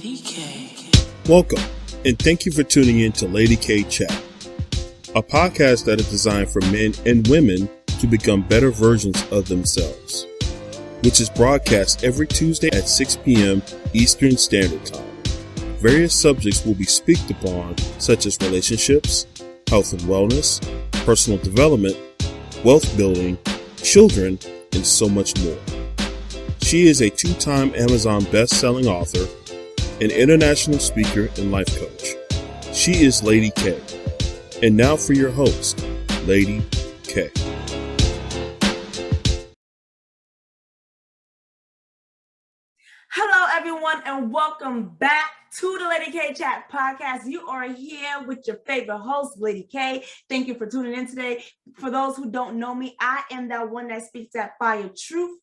Lady K. Welcome, and thank you for tuning in to Lady K Chat, a podcast that is designed for men and women to become better versions of themselves, which is broadcast every Tuesday at 6 p.m. Eastern Standard Time. Various subjects will be spoken upon, such as relationships, health and wellness, personal development, wealth building, children, and so much more. She is a two-time Amazon best-selling author, an international speaker, and life coach. She is Lady K. And now for your host, Lady K. Hello, everyone, and welcome back to the Lady K Chat podcast. You are here with your favorite host, Lady K. Thank you for tuning in today. For those who don't know me, I am that one that speaks that fire truth.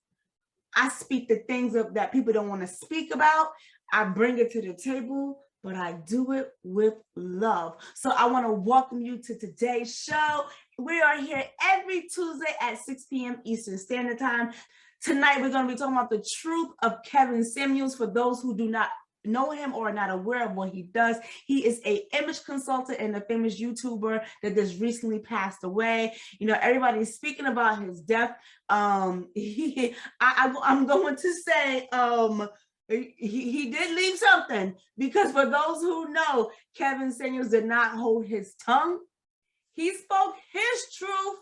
I speak the things that people don't want to speak about. I bring it to the table, but I do it with love. So I want to welcome you to today's show. We are here every Tuesday at 6 p.m. Eastern Standard Time. Tonight, we're going to be talking about the truth of Kevin Samuels. For those who do not know him or are not aware of what he does, he is an image consultant and a famous YouTuber that just recently passed away. You know, everybody's speaking about his death. I'm going to say he did leave something, because for those who know, Kevin Samuels did not hold his tongue. He spoke his truth,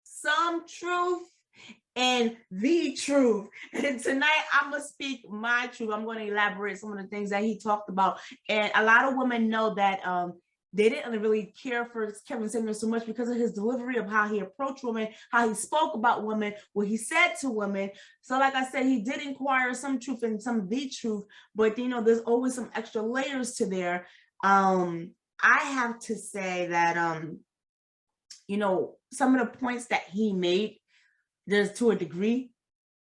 some truth, and the truth. And tonight I'm gonna speak my truth. I'm going to elaborate some of the things that he talked about. And a lot of women know that they didn't really care for Kevin Samuels so much because of his delivery of how he approached women, how he spoke about women, what he said to women. So like I said, he did inquire some truth and some the truth, but you know, there's always some extra layers to there. I have to say that you know, some of the points that he made, there's to a degree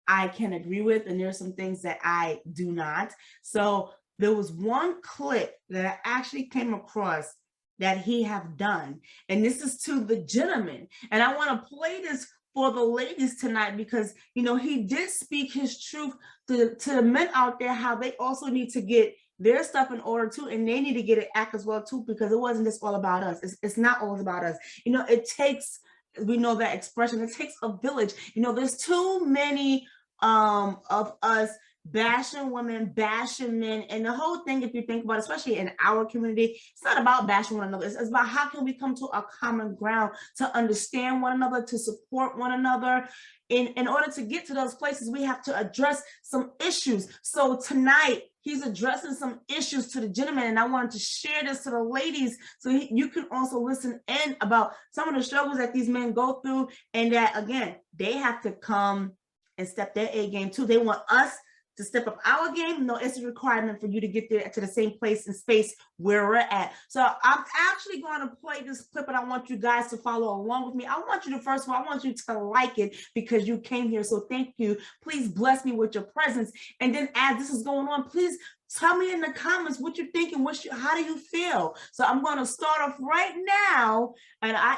I can agree with, and there's some things that I do not. So there was one clip that I actually came across that he have done, and this is to the gentleman, and I want to play this for the ladies tonight, because you know, he did speak his truth to the men out there, how they also need to get their stuff in order too, and they need to get it act as well too, because it wasn't just all about us. It's not always about us. You know, it takes, we know that expression, it takes a village. You know, there's too many of us bashing women, bashing men, and the whole thing, if you think about it, especially in our community, it's not about bashing one another. It's about how can we come to a common ground to understand one another, to support one another. In order to get to those places, we have to address some issues. So tonight, he's addressing some issues to the gentleman, and I wanted to share this to the ladies so you can also listen in about some of the struggles that these men go through, and that, again, they have to come and step their A game too. They want us to step up our game. No, it's a requirement for you to get there to the same place and space where we're at. So I'm actually going to play this clip, and I want you guys to follow along with me. I want you to, first of all, I want you to like it because you came here. So thank you. Please bless me with your presence. And then as this is going on, please tell me in the comments what you're thinking. How do you feel? So I'm going to start off right now. And I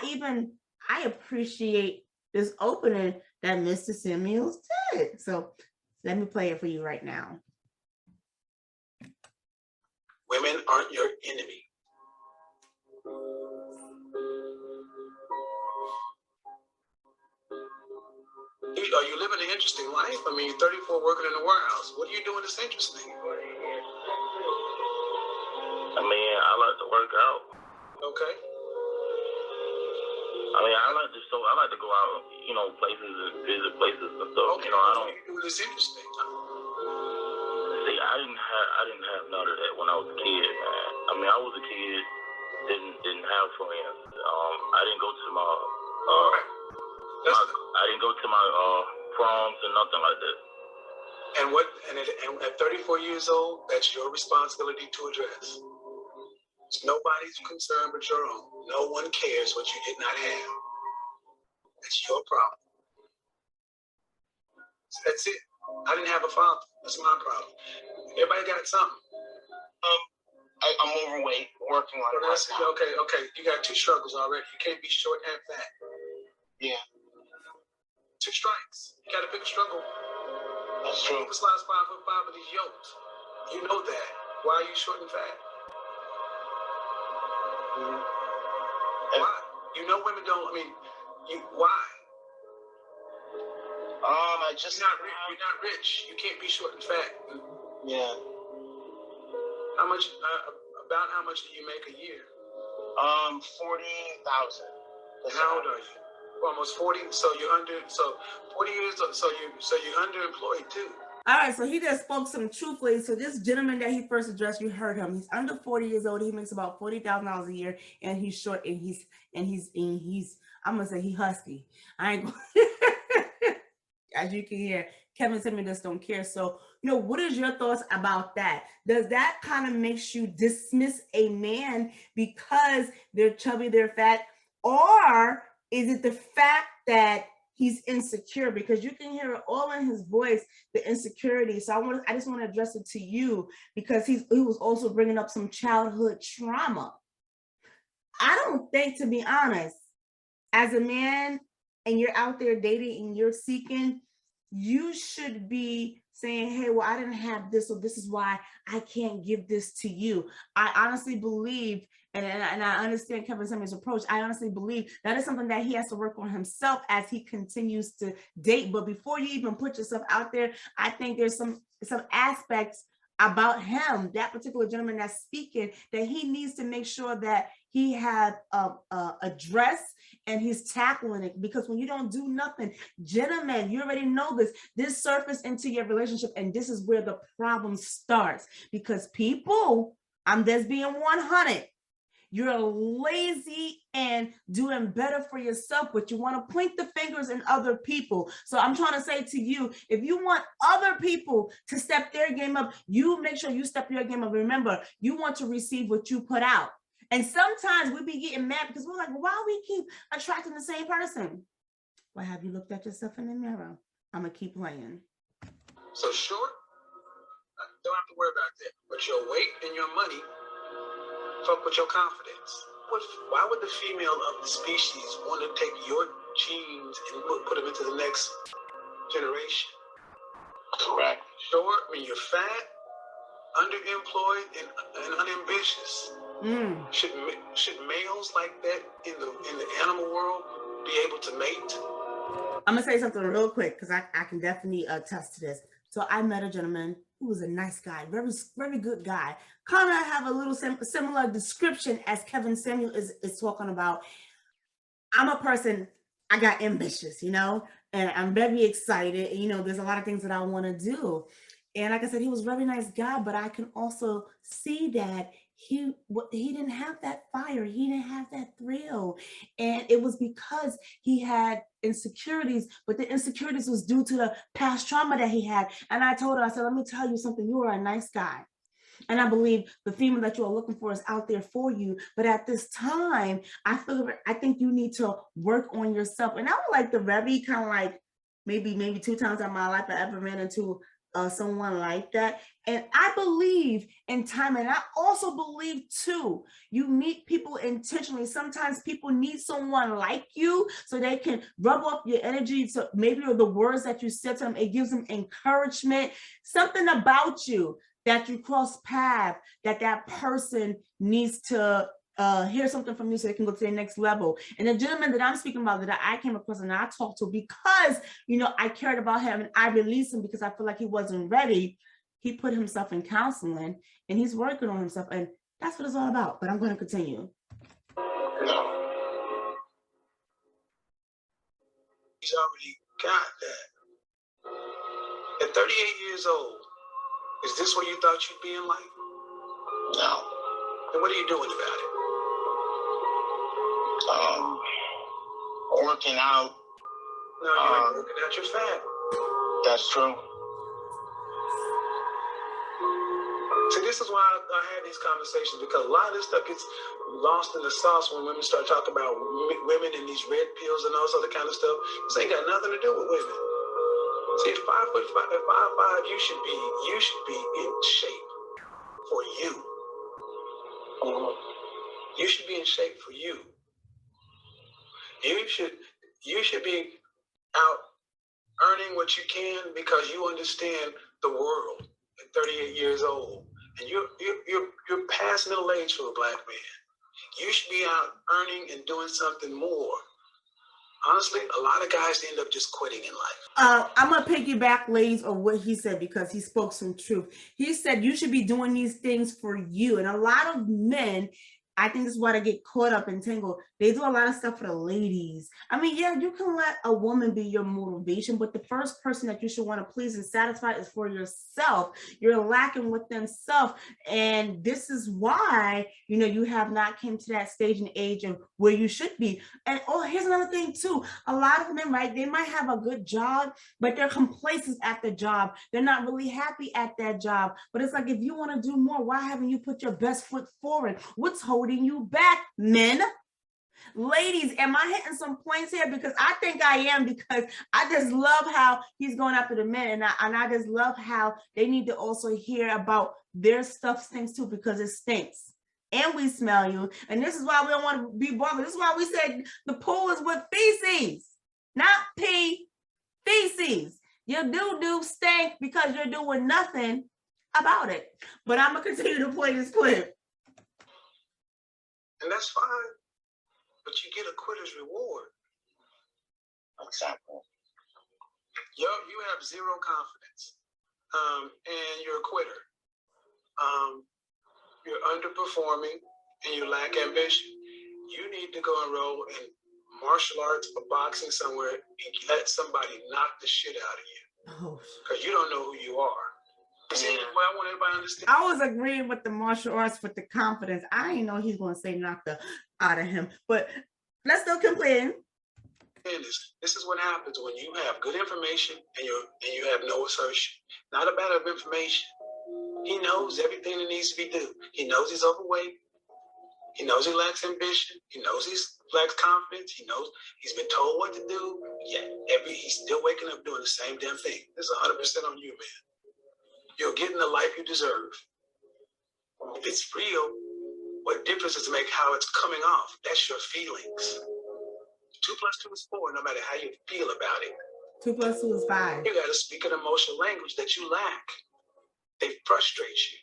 appreciate this opening that Mr. Samuels did. So let me play it for you right now. Women aren't your enemy. Are you living an interesting life? I mean, you're 34 working in the warehouse. What are you doing that's interesting? I mean, I like to work out. Okay. I mean, I like to go out, you know, places and visit places and stuff. Okay. You know, I don't. What are you doing that's interesting? See, I didn't have none of that when I was a kid, man. I mean, I was a kid, didn't have friends. I didn't go to my I didn't go to my proms and nothing like that. And at 34 years old, that's your responsibility to address. It's nobody's concern but your own. No one cares what you did not have. That's your problem. That's it. I didn't have a father. That's my problem. Everybody got something. I'm overweight, working on it. Okay. You got two struggles already. You can't be short and fat. Yeah. Two strikes. You got to pick a struggle. That's true. This last 5'5" of these yokes. You know that. Why are you short and fat? Why? You know women don't. I mean, why? I just You're not rich. You can't be short and fat. yeah. How much? About how much do you make a year? 40,000. How old are you? Almost 40. So you're under. So 40 years. So you're underemployed too. All right, so he just spoke some truthfully. So this gentleman that he first addressed, you heard him. He's under 40 years old. He makes about $40,000 a year, and he's short, and he's I'm gonna say he husky. I ain't gonna, as you can hear, Kevin said me just don't care. So, what is your thoughts about that? Does that kind of makes you dismiss a man because they're chubby, they're fat, or is it the fact that he's insecure? Because you can hear it all in his voice, the insecurity. So I just want to address it to you because he was also bringing up some childhood trauma. I don't think, to be honest, as a man and you're out there dating and you're seeking, you should be saying, hey, well, I didn't have this, so this is why I can't give this to you. I honestly believe, and I understand Kevin Samuel's approach, I honestly believe that is something that he has to work on himself as he continues to date. But before you even put yourself out there, I think there's some aspects about him, that particular gentleman that's speaking, that he needs to make sure that he has addressed and he's tackling it. Because when you don't do nothing, gentlemen, you already know this surface into your relationship, and this is where the problem starts. Because people, I'm just being 100, you're lazy and doing better for yourself, but you want to point the fingers in other people. So I'm trying to say to you, if you want other people to step their game up, you make sure you step your game up. Remember, you want to receive what you put out. And sometimes we be getting mad because we're like, well, why we keep attracting the same person? Well, have you looked at yourself in the mirror? I'm going to keep playing. So short, don't have to worry about that. But your weight and your money fuck with your confidence. Why would the female of the species want to take your genes and put them into the next generation? Correct. Short, when you're fat, underemployed, and unambitious. Should males like that in the animal world be able to mate? I'm gonna say something real quick because I can definitely attest to this. So I met a gentleman who was a nice guy, very, very good guy. Kind of have a little similar description as Kevin Samuel is talking about. I'm a person, I got ambitious, and I'm very excited. There's a lot of things that I want to do. And like I said, he was a very nice guy, but I can also see that he didn't have that fire. He didn't have that thrill. And it was because he had insecurities, but the insecurities was due to the past trauma that he had. And I told her, I said, let me tell you something. You are a nice guy. And I believe the female that you are looking for is out there for you. But at this time, I think you need to work on yourself. And I would like the very kind of like maybe 2 times in my life I ever ran into someone like that. And I believe in time, and I also believe too, you meet people intentionally. Sometimes people need someone like you so they can rub off your energy. So maybe the words that you said to them, it gives them encouragement, something about you that you cross paths, that person needs to hear something from you so they can go to the next level. And the gentleman that I'm speaking about, that I came across and I talked to, because I cared about him and I released him because I feel like he wasn't ready. He put himself in counseling and he's working on himself, and that's what it's all about. But I'm going to continue. He's already got that. At 38 years old, is this where you thought you'd be in life? No. And what are you doing about it? Working out. No, you ain't working out, you're fat. That's true. See, this is why I had these conversations, because a lot of this stuff gets lost in the sauce when women start talking about women and these red pills and all this other kind of stuff. This ain't got nothing to do with women. See, at 5'5", you should be in shape for you. You should be in shape for you. You should be out earning what you can because you understand the world. at 38 years old, and you're past middle age for a black man. You should be out earning and doing something more. Honestly, a lot of guys end up just quitting in life. I'm gonna piggyback, ladies, on what he said because he spoke some truth. He said you should be doing these things for you, and a lot of men, I think this is why they get caught up and tangled. They do a lot of stuff for the ladies. I mean, yeah, you can let a woman be your motivation, but the first person that you should want to please and satisfy is for yourself. You're lacking within self, and this is why you have not came to that stage and age and where you should be. And here's another thing too. A lot of men, right? They might have a good job, but they're complacent at the job. They're not really happy at that job. But it's like, if you want to do more, why haven't you put your best foot forward? What's holding you back, men? Ladies, am I hitting some points here? Because I think I am, because I just love how he's going after the men, and I just love how they need to also hear about their stuff stinks too, because it stinks. And we smell you. And this is why we don't want to be bothered. This is why we said the pool is with feces, not pee, feces. Your doo-doo stink because you're doing nothing about it. But I'm going to continue to play this clip. And that's fine. But you get a quitter's reward. Exactly. You have zero confidence. And you're a quitter. You're underperforming and you lack ambition. You need to go enroll in martial arts or boxing somewhere and let somebody knock the shit out of you. Because you don't know who you are. You see what I want everybody to understand? I was agreeing with the martial arts with the confidence. I didn't know he's going to say knock the out of him. But let's still complain. This is what happens when you have good information and you have no assertion. Not a matter of information. He knows everything that needs to be done. He knows he's overweight. He knows he lacks ambition. He knows he lacks confidence. He knows he's been told what to do. Yet he's still waking up doing the same damn thing. This is 100% on you, man. You're getting the life you deserve. If it's real, what difference does it make how it's coming off? That's your feelings. 2 + 2 is 4, no matter how you feel about it. 2 + 2 is 5. You got to speak an emotional language that you lack. They frustrate you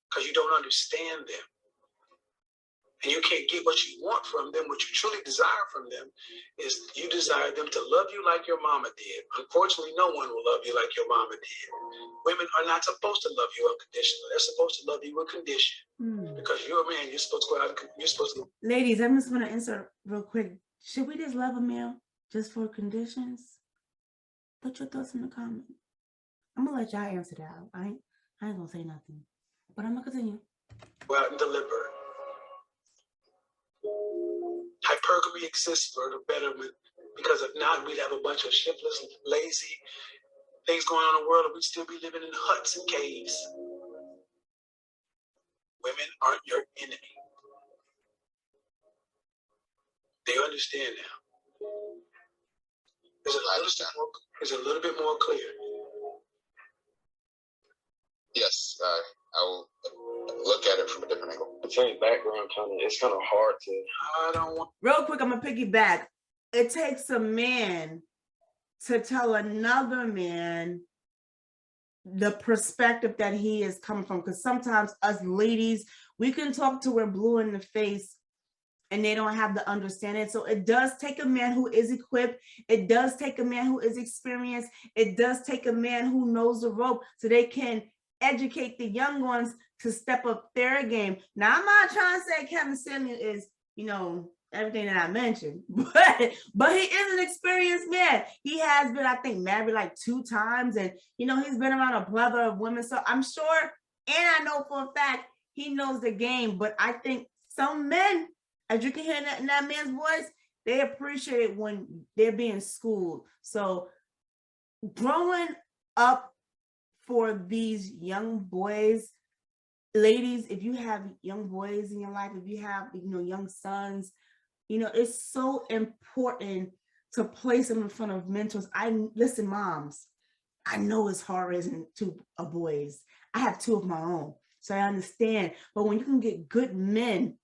because you don't understand them. And you can't get what you want from them. What you truly desire from them is you desire them to love you like your mama did. Unfortunately, no one will love you like your mama did. Women are not supposed to love you unconditionally. They're supposed to love you with condition. Because you're a man, you're supposed to go out and you're supposed to. Ladies, I'm just going to insert real quick. Should we just love a male just for conditions? Put your thoughts in the comments. I'm going to let y'all answer that. I ain't going to say nothing. But I'm going to continue. Go out and deliver. Hypergamy exists for the betterment, because if not, we'd have a bunch of shiftless, lazy things going on in the world, and we'd still be living in huts and caves. Women aren't your enemy. They understand now. Is it a little bit more clear? Yes, I will look at it from a different angle. The same background, it's kind of hard to. I don't want. Real quick, I'm gonna piggyback. It takes a man to tell another man the perspective that he is coming from, because sometimes us ladies, we can talk to we're blue in the face and they don't have the understanding. So it does take a man who is equipped. It does take a man who is experienced. It does take a man who knows the rope so they can educate the young ones to step up their game. Now, I'm not trying to say Kevin Samuel is, everything that I mentioned, but he is an experienced man. He has been, I think, married like 2 times, and he's been around a plethora of women. So I'm sure, and I know for a fact, he knows the game. But I think some men, as you can hear in that man's voice, they appreciate it when they're being schooled. So growing up for these young boys, ladies, if you have young boys in your life, if you have young sons, it's so important to place them in front of mentors. Listen, moms, I know it's hard raising 2 boys. I have 2 of my own, so I understand. But when you can get good men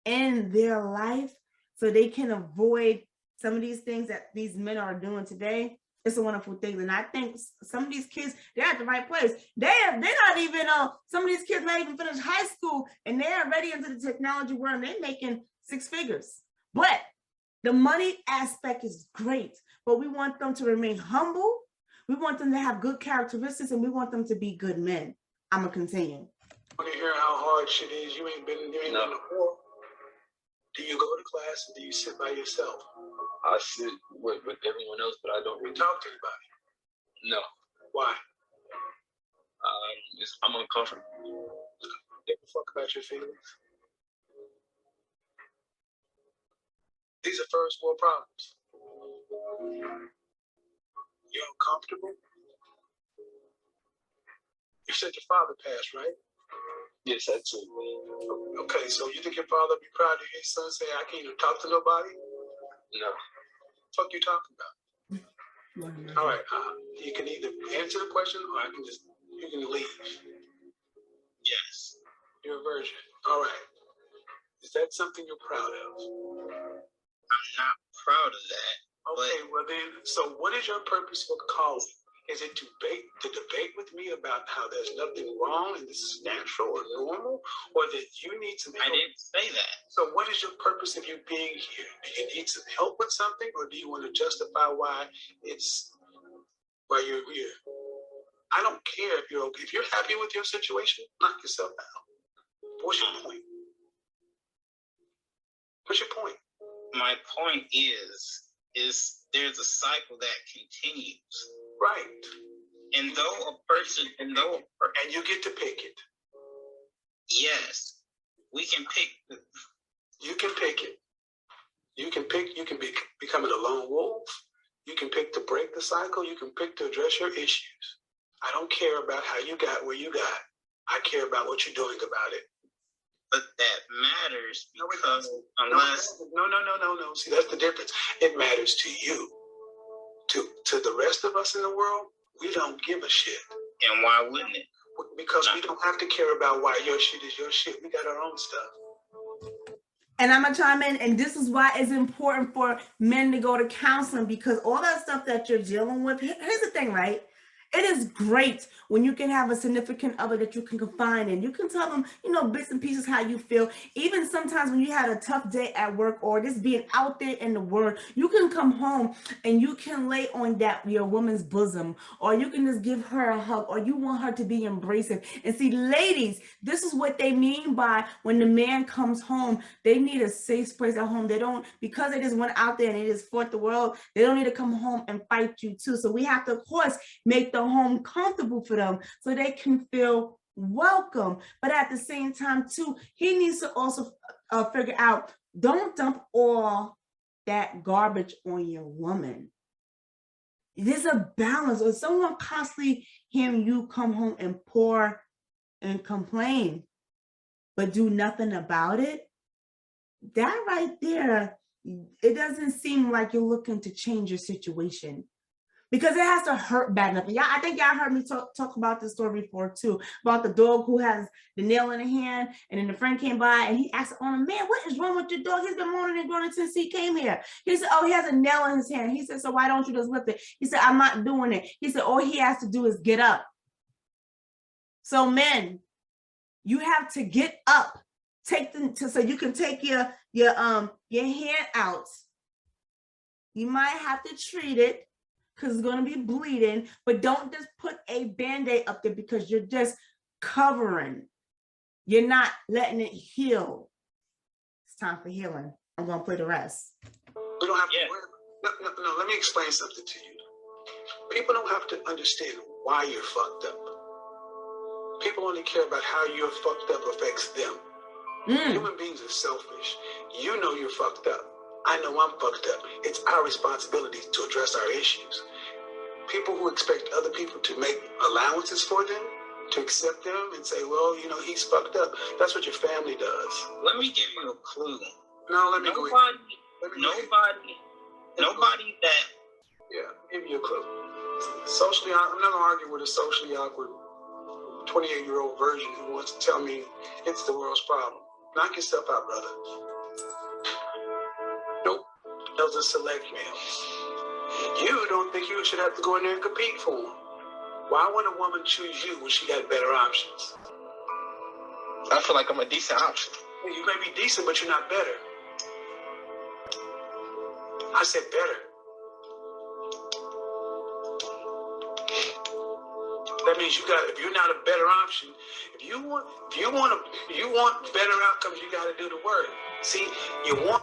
in their life so they can avoid some of these things that these men are doing today, It's a wonderful thing. And I think some of these kids, they're at the right place. They're not even, some of these kids not even finished high school and they're already into the technology world and they're making 6 figures. But the money aspect is great, but we want them to remain humble. We want them to have good characteristics and we want them to be good men. I'm going to continue. Want to hear how hard shit is? You ain't been in the war. Do you go to class or do you sit by yourself? I sit with everyone else, but I don't really talk to anybody. No. Why? I'm uncomfortable. Give a fuck about your feelings. These are first world problems. You're uncomfortable? You said your father passed, right? Yes, that's it. Okay, so you think your father would be proud of his son say, I can't even talk to nobody? No. Fuck you talking about? All right, you can either answer the question or you can leave. Yes. You're a virgin. All right. Is that something you're proud of? I'm not proud of that. Okay, well then, so what is your purpose for calling? Is it to debate with me about how there's nothing wrong and this is natural or normal, or that you need some help? I didn't say that. So what is your purpose of you being here? Do you need some help with something, or do you want to justify why you're here? I don't care if you're happy with your situation, knock yourself out. What's your point? What's your point? My point is there's a cycle that continues. Right. And you get to pick it. Yes, we can pick. You can pick it. You can be becoming a lone wolf. You can pick to break the cycle. You can pick to address your issues. I don't care about how you got where you got. I care about what you're doing about it. But that matters because No. See, that's the difference. It matters to you. To the rest of us in the world, we don't give a shit. And why wouldn't it? Because we don't have to care about why your shit is your shit. We got our own stuff. And I'm going to chime in, and this is why it's important for men to go to counseling, because all that stuff that you're dealing with, here's the thing, right? It is great when you can have a significant other that you can confide in. You can tell them, bits and pieces how you feel. Even sometimes when you had a tough day at work or just being out there in the world, you can come home and you can lay on your woman's bosom, or you can just give her a hug, or you want her to be embracing. And see, ladies, this is what they mean by when the man comes home, they need a safe place at home. They don't, because they just went out there and they just fought the world, they don't need to come home and fight you too. So we have to, of course, make the home comfortable for them so they can feel welcome. But at the same time too, he needs to also figure out, don't dump all that garbage on your woman. There's a balance. Or someone constantly hearing you come home and pour and complain but do nothing about it, that right there, it doesn't seem like you're looking to change your situation. Because it has to hurt bad enough. Yeah, I think y'all heard me talk about this story before too, about the dog who has the nail in the hand, and then the friend came by and he asked the owner, man, what is wrong with your dog? He's been moaning and groaning since he came here. He said, oh, he has a nail in his hand. He said, so why don't you just lift it? He said, I'm not doing it. He said, all he has to do is get up. So men, you have to get up, so you can take your hand out. You might have to treat it, because it's going to be bleeding, but don't just put a Band-Aid up there because you're just covering. You're not letting it heal. It's time for healing. I'm going to play the rest. We don't have to worry. No, let me explain something to you. People don't have to understand why you're fucked up. People only care about how you're fucked up affects them. Human beings are selfish. You know you're fucked up. I know I'm fucked up. It's our responsibility to address our issues. People who expect other people to make allowances for them, to accept them and say, well, he's fucked up. That's what your family does. Let me give you a clue. No, let me go ahead. Nobody that. Yeah, give you a clue. Socially, I'm not going to argue with a socially awkward 28-year-old virgin who wants to tell me it's the world's problem. Knock yourself out, brother. Nope. Those are select males. You don't think you should have to go in there and compete for him. Why would a woman choose you when she got better options? I feel like I'm a decent option. You may be decent, but you're not better. I said better. That means if you're not a better option, if you want better outcomes, you got to do the work. See,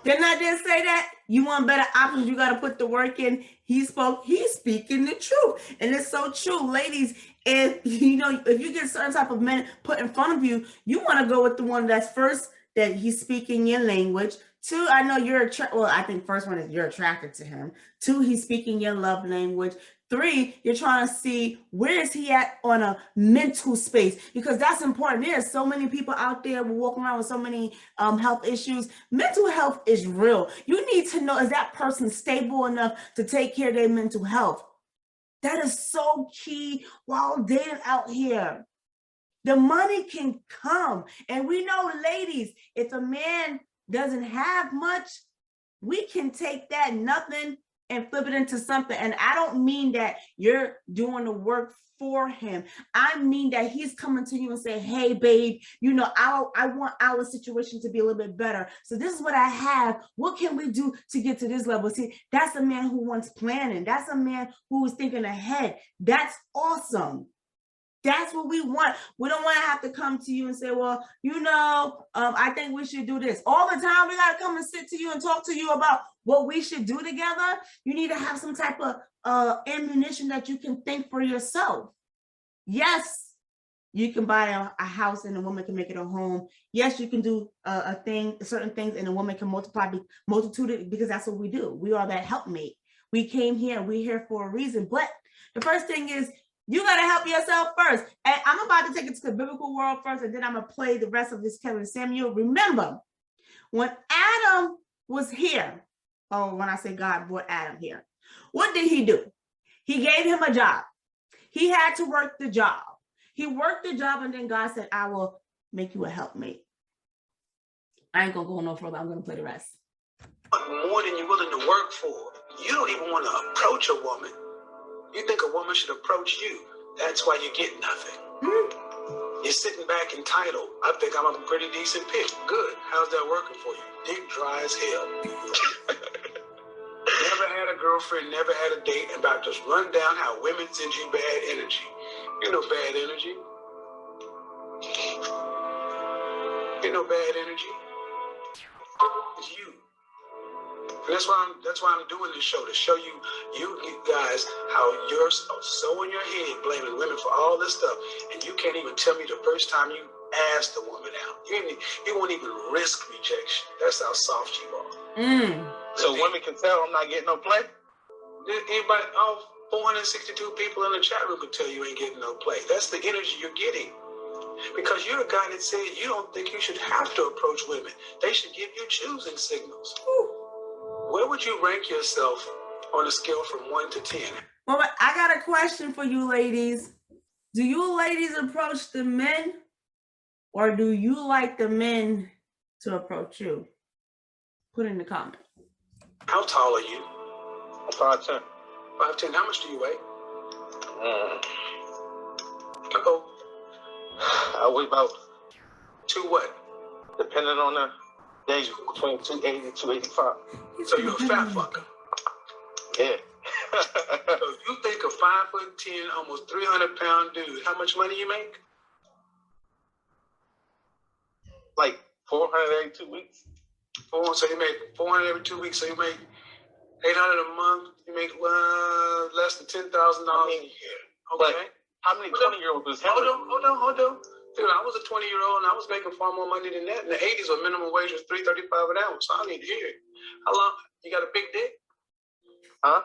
Didn't I just say that? You want better options, you got to put the work in. He's speaking the truth. And it's so true. Ladies, if you get certain type of men put in front of you, you want to go with the one that's first, that he's speaking your language. 2, I know I think first one is you're attracted to him. 2, he's speaking your love language. 3, you're trying to see where is he at on a mental space, because that's important. There's so many people out there walking around with so many health issues. Mental health is real. You need to know, is that person stable enough to take care of their mental health? That is so key while dating out here. The money can come. And we know, ladies, if a man doesn't have much, we can take that nothing and flip it into something. And I don't mean that you're doing the work for him. I mean that he's coming to you and say, hey, babe, I want our situation to be a little bit better. So this is what I have. What can we do to get to this level? See, that's a man who wants planning. That's a man who is thinking ahead. That's awesome. That's what we want. We don't want to have to come to you and say, well, I think we should do this. All the time, we got to come and sit to you and talk to you about what we should do together. You need to have some type of ammunition that you can think for yourself. Yes, you can buy a house and a woman can make it a home. Yes, you can do certain things, and a woman can multitude it, because that's what we do. We are that helpmate. We came here, we're here for a reason. But the first thing is, you got to help yourself first. And I'm about to take it to the biblical world first, and then I'm going to play the rest of this Kevin Samuel. Remember, when Adam was here, when I say God brought Adam here, what did he do? He gave him a job. He had to work the job. He worked the job, and then God said, I will make you a helpmate. I ain't going to go no further. I'm going to play the rest. More than you're willing to work for. You don't even want to approach a woman. You think a woman should approach you. That's why you get nothing. Mm-hmm. You're sitting back entitled. I think I'm a pretty decent pick. Good. How's that working for you? Dick dry as hell. Never had a girlfriend, never had a date, and about to just run down how women send you bad energy. You know bad energy. You know bad energy. It's you. And that's why I'm doing this show, to show you guys how you're so in your head blaming women for all this stuff, and you can't even tell me the first time you asked the woman out. You won't even risk rejection. That's how soft you are. So women can tell I'm not getting no play? Anybody, all 462 people in the chat room can tell you ain't getting no play. That's the energy you're getting. Because you're a guy that said you don't think you should have to approach women. They should give you choosing signals. Where would you rank yourself on a scale from 1 to 10? Well, I got a question for you ladies. Do you ladies approach the men, or do you like the men to approach you? Put in the comment. How tall are you? I'm 5'10". 5'10". How much do you weigh? I weigh about 2 what? Depending on the day, between 280 and 285. So you're a fat fucker. Yeah. So you think a 5'10", almost 300-pound dude, how much money you make? Like 400 every 2 weeks. So you make 400 every 2 weeks. So you make 800 a month. You make less than $10,000 a year. Okay. How many 20-year-olds is Hold on. Dude, I was a 20-year-old and I was making far more money than that. In the 80s, when minimum wage was $3.35 an hour. So I need to hear it. How long? You got a big dick? Huh?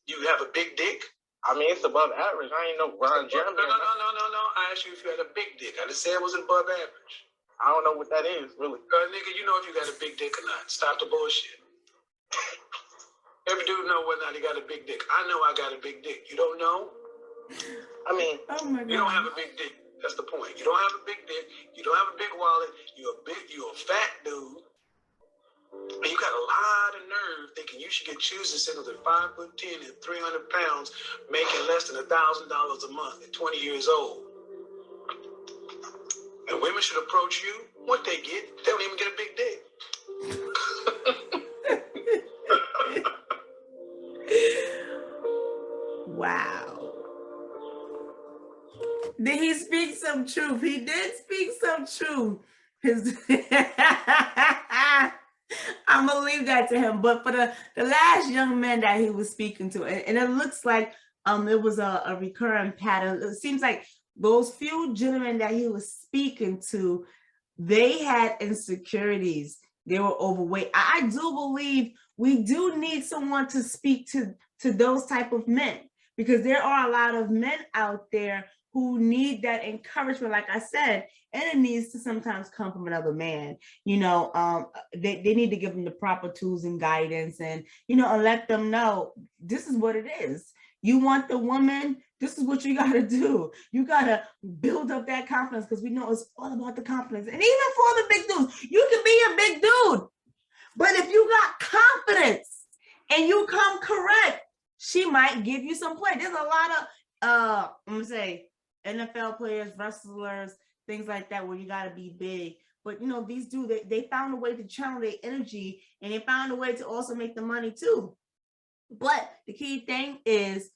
You have a big dick? I mean, it's above average. I ain't no Ron Jeremy. No. I asked you if you had a big dick. I just said it was above average. I don't know what that is, really. Nigga, you know if you got a big dick or not. Stop the bullshit. Every dude know whether or not he got a big dick. I know I got a big dick. You don't know? I mean, oh my God. You don't have a big dick. That's the point. You don't have a big dick. You don't have a big wallet. You a fat dude. And you got a lot of nerve thinking you should get choosing signals at 5'10" and 300 pounds, making less than $1,000 a month at 20 years old. And women should approach you. What they get, they don't even get a big dick. Wow. Did he speak some truth? He did speak some truth. I'm gonna leave that to him. But for the last young man that he was speaking to, and it looks like it was a recurring pattern. It seems like those few gentlemen that he was speaking to, they had insecurities. They were overweight. I do believe we do need someone to speak to those type of men, because there are a lot of men out there who need that encouragement, like I said, and it needs to sometimes come from another man. You know, they need to give them the proper tools and guidance, and, you know, and let them know this is what it is. You want the woman, this is what you got to do. You got to build up that confidence, because we know it's all about the confidence. And even for the big dudes, you can be a big dude, but if you got confidence and you come correct, she might give you some play. There's a lot of, I'm gonna say, NFL players, wrestlers, things like that, where you got to be big. But, you know, these dudes, they found a way to channel their energy, and they found a way to also make the money too. But the key thing is,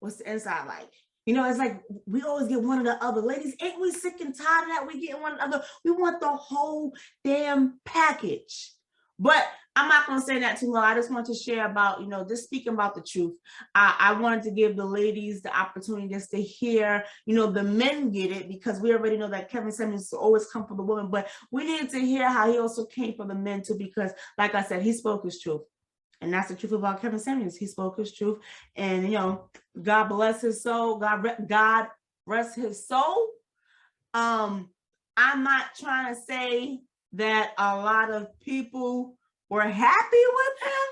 what's the inside like? You know, it's like we always get one or the other. Ladies, ain't we sick and tired of that? We get one or the other. We want the whole damn package. But I'm not going to say that too long. I just want to share about, you know, just speaking about the truth. I wanted to give the ladies the opportunity just to hear, you know, the men get it, because we already know that Kevin Samuels always come for the woman, but we needed to hear how he also came for the men too, because like I said, he spoke his truth. And that's the truth about Kevin Samuels. He spoke his truth, and, you know, God bless his soul. God rest his soul. I'm not trying to say that a lot of people were happy with him,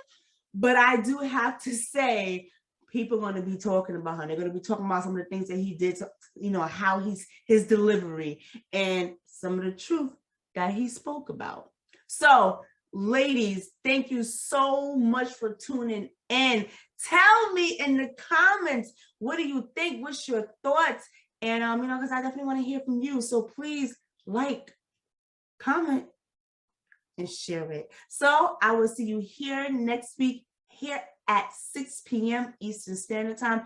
but I do have to say people are going to be talking about him. They're going to be talking about some of the things that he did, to, you know, how his delivery and some of the truth that he spoke about. So, ladies, thank you so much for tuning in. Tell me in the comments, what do you think? What's your thoughts? And, you know, because I definitely want to hear from you. So please like, comment, and share it. So I will see you here next week, here at 6 p.m. Eastern Standard Time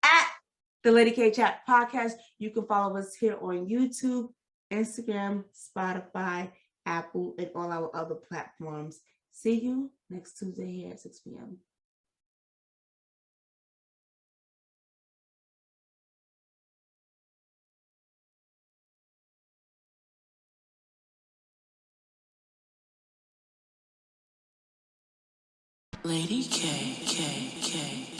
at the Lady K Chat Podcast. You can follow us here on YouTube, Instagram, Spotify, Apple, and all our other platforms. See you next Tuesday here at 6 p.m. Lady K.